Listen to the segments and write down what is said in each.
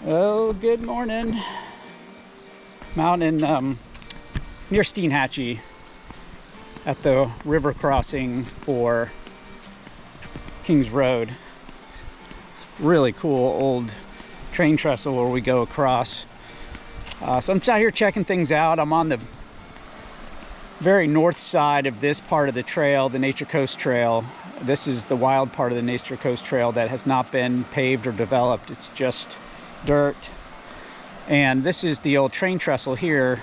Oh, good morning. I'm out in near Steenhatchee at the river crossing for Kings Road. It's really cool old train trestle where we go across. So I'm just out here checking things out. I'm on the very north side of this part of the trail, the Nature Coast Trail. This is the wild part of the Nature Coast Trail that has not been paved or developed. It's just dirt. And this is the old train trestle here.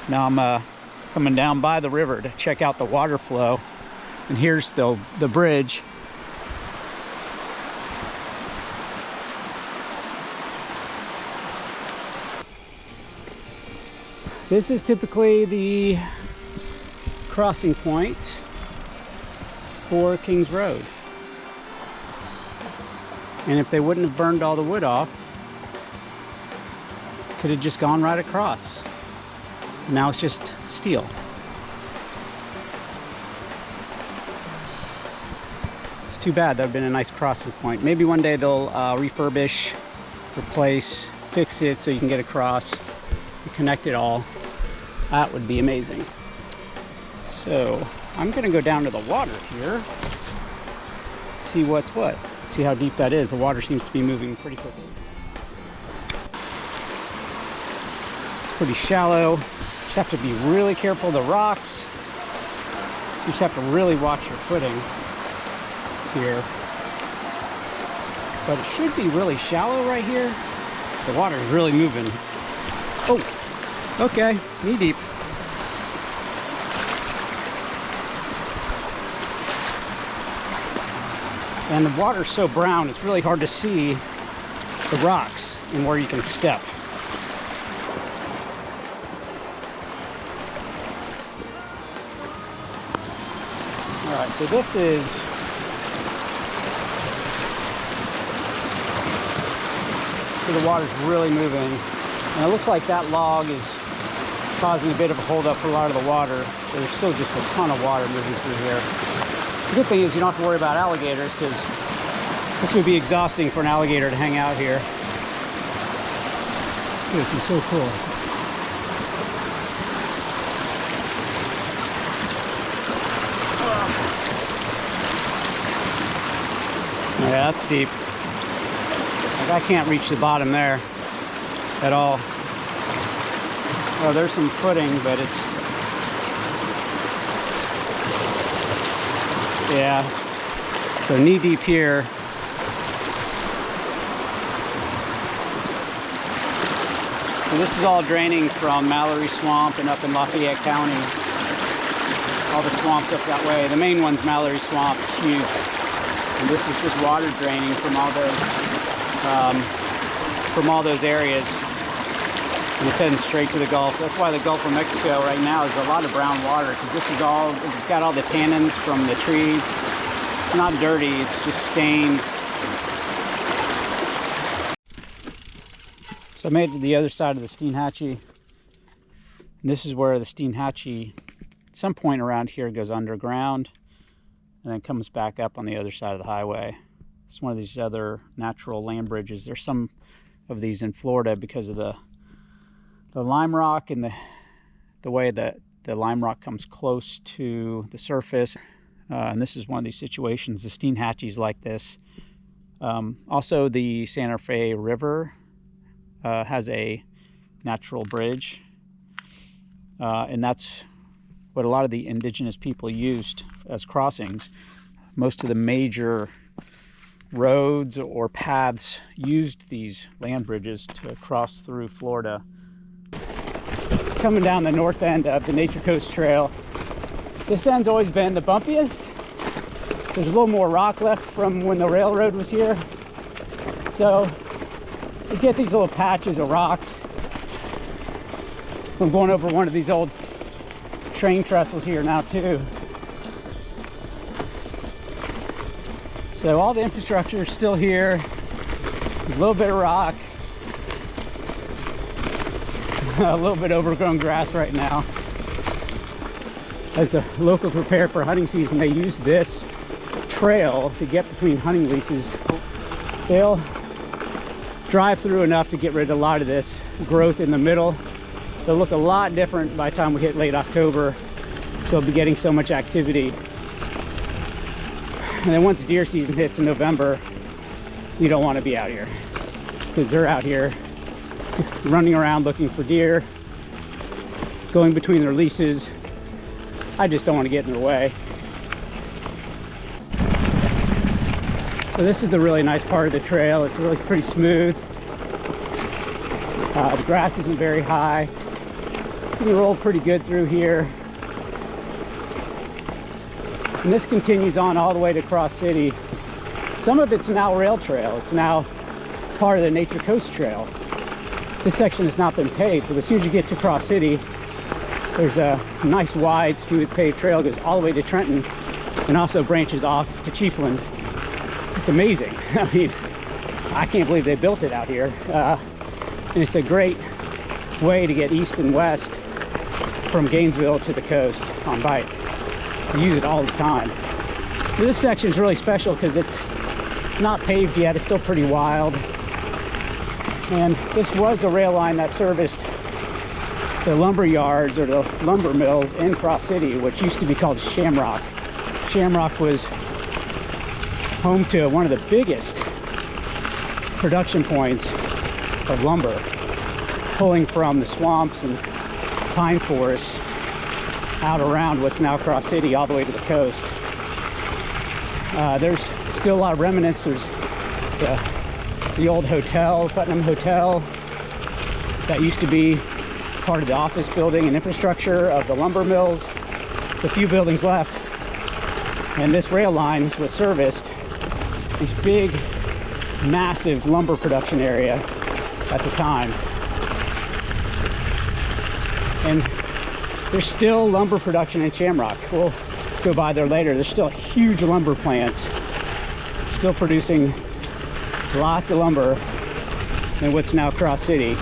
Now I'm coming down by the river to check out the water flow. And here's the bridge. This is typically the crossing point for Kings Road. And if they wouldn't have burned all the wood off, could have just gone right across. Now it's just steel. It's too bad. That would have been a nice crossing point. Maybe one day they'll refurbish, replace, fix it so you can get across and connect it all. That would be amazing. So I'm gonna go down to the water here, see what's what, see how deep that is. The water seems to be moving pretty quickly. Pretty shallow. Just have to be really careful of the rocks. You just have to really watch your footing here. But it should be really shallow right here. The water is really moving. Oh, okay, knee deep. And the water's so brown, it's really hard to see the rocks and where you can step. All right, so this is where the water's really moving. And it looks like that log is causing a bit of a holdup for a lot of the water. There's still just a ton of water moving through here. The good thing is you don't have to worry about alligators, because this would be exhausting for an alligator to hang out here. This is so cool. Yeah, that's deep. Like, I can't reach the bottom there at all. Oh, there's some footing, but it's... yeah. So knee deep here. So this is all draining from Mallory Swamp and up in Lafayette County. All the swamps up that way. The main one's Mallory Swamp. It's huge. And this is just water draining from all those areas. And it's heading straight to the Gulf. That's why the Gulf of Mexico right now is a lot of brown water, because this is all, it's got all the tannins from the trees. It's not dirty, it's just stained. So I made it to the other side of the Steenhatchee. And this is where the Steenhatchee, at some point around here, goes underground and then comes back up on the other side of the highway. It's one of these other natural land bridges. There's some of these in Florida because of the lime rock and the way that the lime rock comes close to the surface. And this is one of these situations. The Steenhatchee's like this. Also, the Santa Fe River has a natural bridge. And that's what a lot of the indigenous people used as crossings. Most of the major roads or paths used these land bridges to cross through Florida. Coming down the north end of the Nature Coast Trail. This end's always been the bumpiest. There's a little more rock left from when the railroad was here. So you get these little patches of rocks. I'm going over one of these old train trestles here now too. So all the infrastructure is still here. A little bit of rock. A little bit overgrown grass right now. As the locals prepare for hunting season, they use this trail to get between hunting leases. They'll drive through enough to get rid of a lot of this growth in the middle. They'll look a lot different by the time we hit late October, so we'll be getting so much activity. And then once deer season hits in November, you don't want to be out here, because they're out here running around looking for deer, going between their leases. I just don't want to get in their way. So this is the really nice part of the trail. It's really pretty smooth. The grass isn't very high. You can roll pretty good through here. And this continues on all the way to Cross City. Some of it's now rail trail. It's now part of the Nature Coast Trail. This section has not been paved, but as soon as you get to Cross City, there's a nice wide smooth paved trail that goes all the way to Trenton and also branches off to Chiefland. It's amazing. I mean, I can't believe they built it out here. And it's a great way to get east and west from Gainesville to the coast on bike. I use it all the time. So this section is really special because it's not paved yet. It's still pretty wild. And this was a rail line that serviced the lumber yards or the lumber mills in Cross City, which used to be called Shamrock. Shamrock was home to one of the biggest production points of lumber, pulling from the swamps and pine forests out around what's now Cross City all the way to the coast. There's still a lot of remnants. There's the old hotel, Putnam Hotel, that used to be part of the office building and infrastructure of the lumber mills. There's a few buildings left, and this rail line was serviced this big, massive lumber production area at the time. And there's still lumber production in Shamrock. We'll go by there later. There's still huge lumber plants, still producing lots of lumber in what's now Cross City.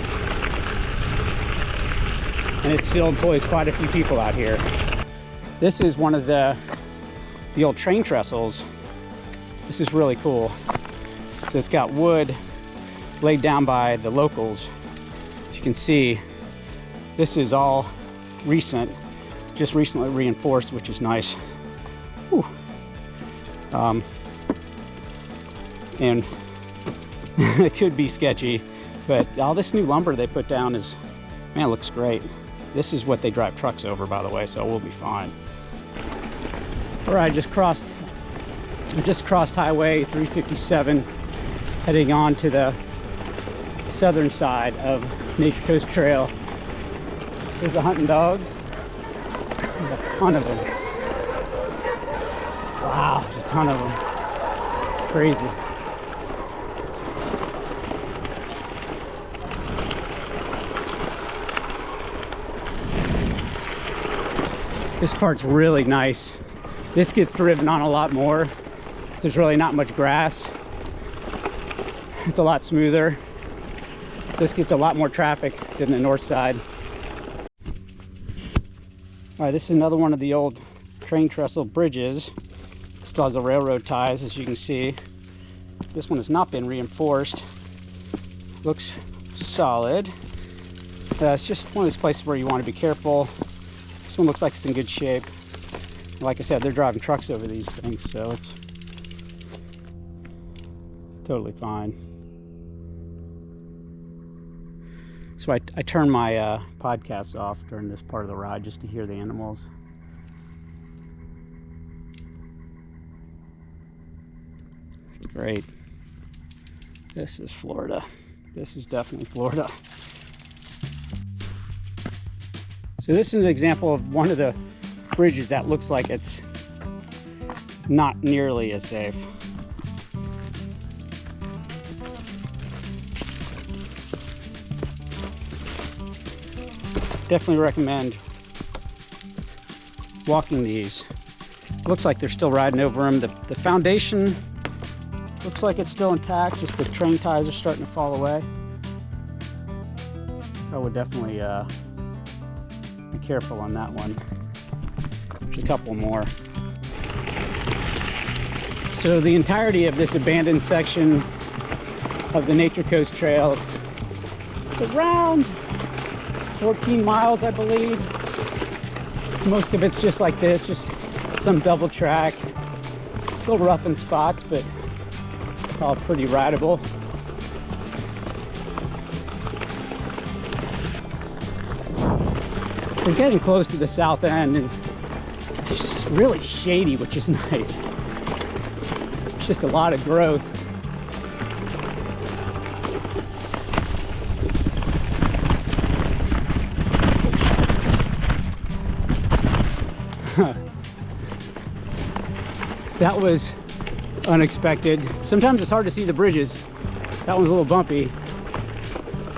And it still employs quite a few people out here. This is one of the old train trestles. This is really cool. So it's got wood laid down by the locals. As you can see, this is all recent, just recently reinforced, which is nice. Whew. And it could be sketchy, but all this new lumber they put down is, man, it looks great. This is what they drive trucks over, by the way, so we'll be fine. All right, I just crossed Highway 357, heading on to the southern side of Nature Coast Trail. There's the hunting dogs. There's a ton of them. Wow, there's a ton of them. Crazy. This part's really nice. This gets driven on a lot more, so there's really not much grass. It's a lot smoother. So this gets a lot more traffic than the north side. All right, this is another one of the old train trestle bridges. Still has the railroad ties, as you can see. This one has not been reinforced. Looks solid. It's just one of those places where you want to be careful. This one looks like it's in good shape. Like I said, they're driving trucks over these things, so it's totally fine. So I turn my podcast off during this part of the ride just to hear the animals. Great. This is Florida. This is definitely Florida. So this is an example of one of the bridges that looks like it's not nearly as safe. Definitely recommend walking these. Looks like they're still riding over them. The foundation looks like it's still intact, just the train ties are starting to fall away. I would definitely be careful on that one. There's a couple more. So the entirety of this abandoned section of the Nature Coast trails. It's around 14 miles, I believe. Most of it's just like this, just some double track. A little rough in spots, but all pretty rideable. We're getting close to the south end, and it's just really shady, which is nice. It's just a lot of growth. That was unexpected. Sometimes it's hard to see the bridges. That one's a little bumpy.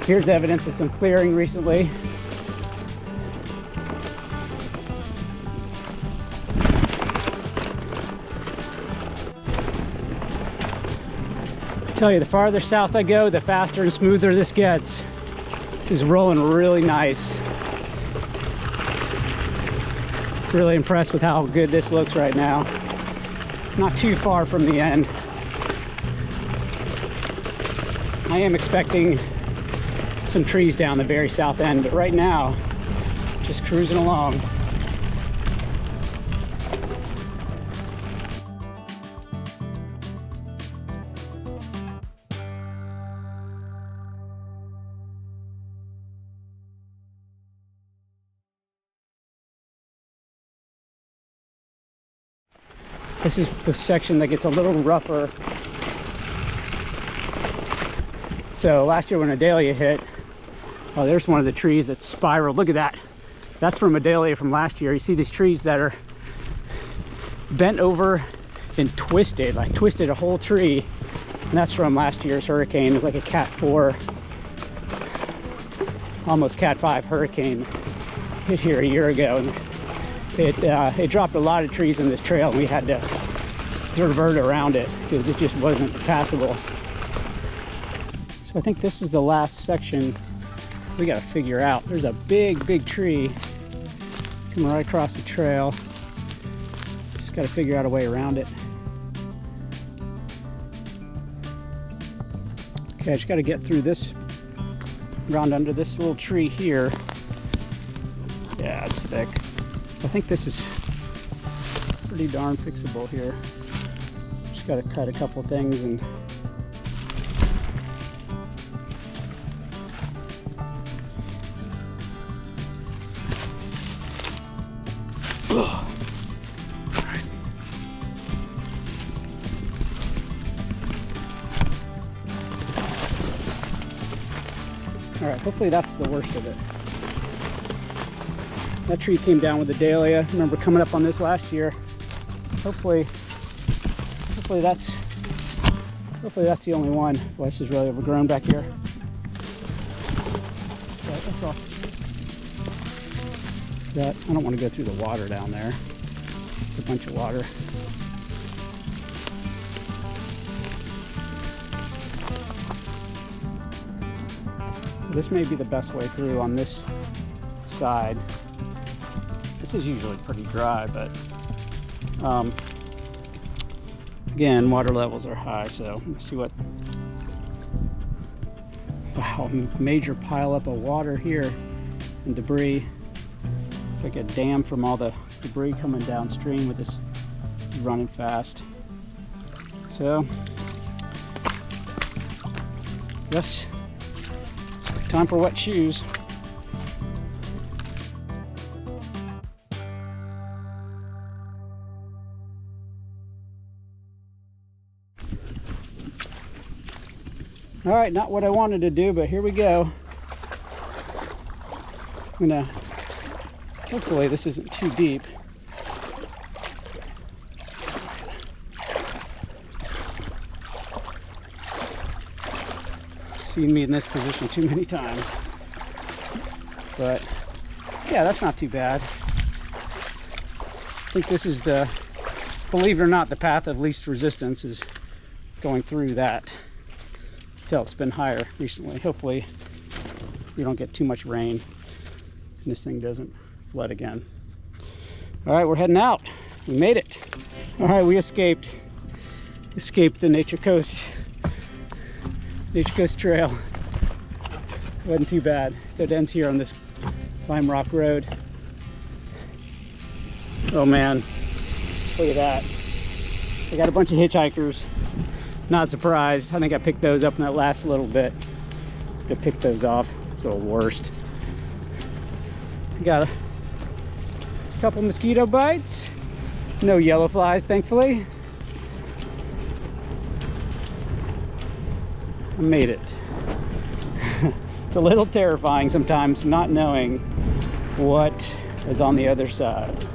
Here's evidence of some clearing recently. I tell you, the farther south I go, the faster and smoother this gets. This is rolling really nice. Really impressed with how good this looks right now. Not too far from the end. I am expecting some trees down the very south end, but right now, just cruising along. This is the section that gets a little rougher. So last year when Adalia hit, oh, there's one of the trees that spiraled. Look at that. That's from Adalia from last year. You see these trees that are bent over and twisted, like twisted a whole tree. And that's from last year's hurricane. It was like a Cat 4, almost Cat 5 hurricane hit here a year ago. And it dropped a lot of trees in this trail, and we had to divert around it because it just wasn't passable. So I think this is the last section we got to figure out. There's a big tree coming right across the trail. Just got to figure out a way around it. Okay, I just got to get through this, around under this little tree here. Yeah, it's thick. I think this is pretty darn fixable here. Just got to cut a couple things and all right, hopefully that's the worst of it. That tree came down with the dahlia. I remember coming up on this last year. Hopefully that's the only one. Boy, this is really overgrown back here. Okay, that's all. That I don't want to go through the water down there. It's a bunch of water. This may be the best way through on this side. This is usually pretty dry, but again, water levels are high, so let's see what. Wow, major pileup of water here and debris. It's like a dam from all the debris coming downstream with this running fast. So, yes, time for wet shoes. All right, not what I wanted to do, but here we go. I'm gonna, hopefully this isn't too deep. Seen me in this position too many times. But yeah, that's not too bad. I think this is the, believe it or not, the path of least resistance is going through that. It's been higher recently. Hopefully we don't get too much rain and this thing doesn't flood again. All right, we're heading out. We made it. All right, we escaped the Nature Coast Nature Coast Trail. Wasn't too bad. So it ends here on this Lime Rock Road. Oh man, look at that. I got a bunch of hitchhikers. Not surprised. I think I picked those up in that last little bit. To pick those off. It's the worst. Got a couple mosquito bites. No yellow flies, thankfully. I made it. It's a little terrifying sometimes not knowing what is on the other side.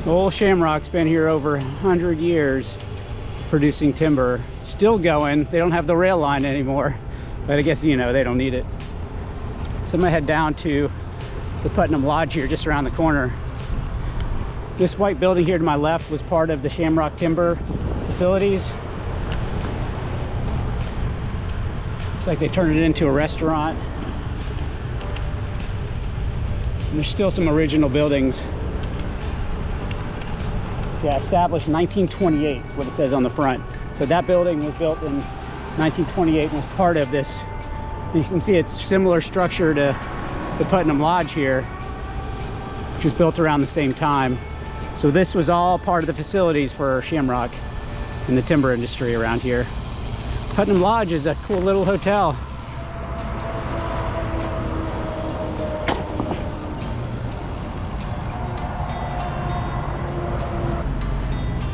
Old Shamrock's been here over 100 years producing timber. Still going. They don't have the rail line anymore, but I guess, you know, they don't need it. So I'm gonna head down to the Putnam Lodge here just around the corner. This white building here to my left was part of the Shamrock Timber facilities. Looks like they turned it into a restaurant. And there's still some original buildings. Yeah, established 1928 is what it says on the front. So that building was built in 1928 and was part of this. You can see it's similar structure to the Putnam Lodge here, which was built around the same time. So this was all part of the facilities for Shamrock in the timber industry around here. Putnam Lodge is a cool little hotel.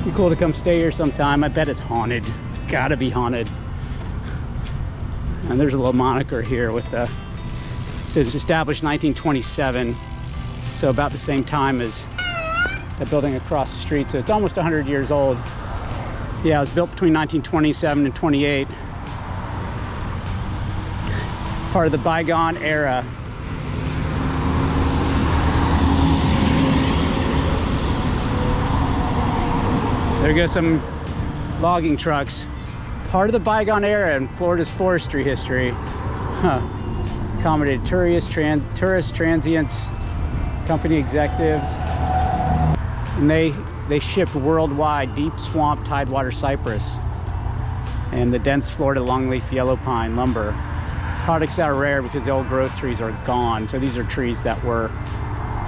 Be cool to come stay here sometime. I bet it's haunted. It's gotta be haunted. And there's a little moniker here with the, it says established 1927. So about the same time as that building across the street. So it's almost 100 years old. Yeah, it was built between 1927 and 28. Part of the bygone era. There goes some logging trucks. Part of the bygone era in Florida's forestry history. Accommodated tourists, transients, company executives. And they shipped worldwide deep swamp tidewater cypress and the dense Florida longleaf yellow pine lumber. Products that are rare because the old growth trees are gone. So these are trees that were,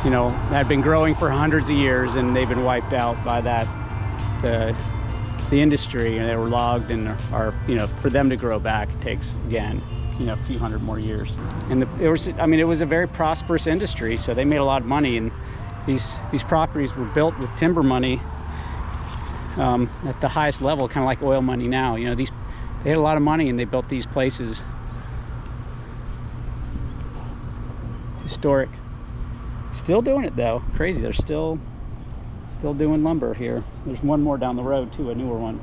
you know, had been growing for hundreds of years and they've been wiped out by that, the industry, and they were logged and are, you know, for them to grow back, it takes, again, you know, a few hundred more years. And it was a very prosperous industry, so they made a lot of money, and these properties were built with timber money at the highest level, kind of like oil money now. You know, they had a lot of money and they built these places. Historic. Still doing it though. Crazy. They're still doing lumber here. There's one more down the road too, a newer one.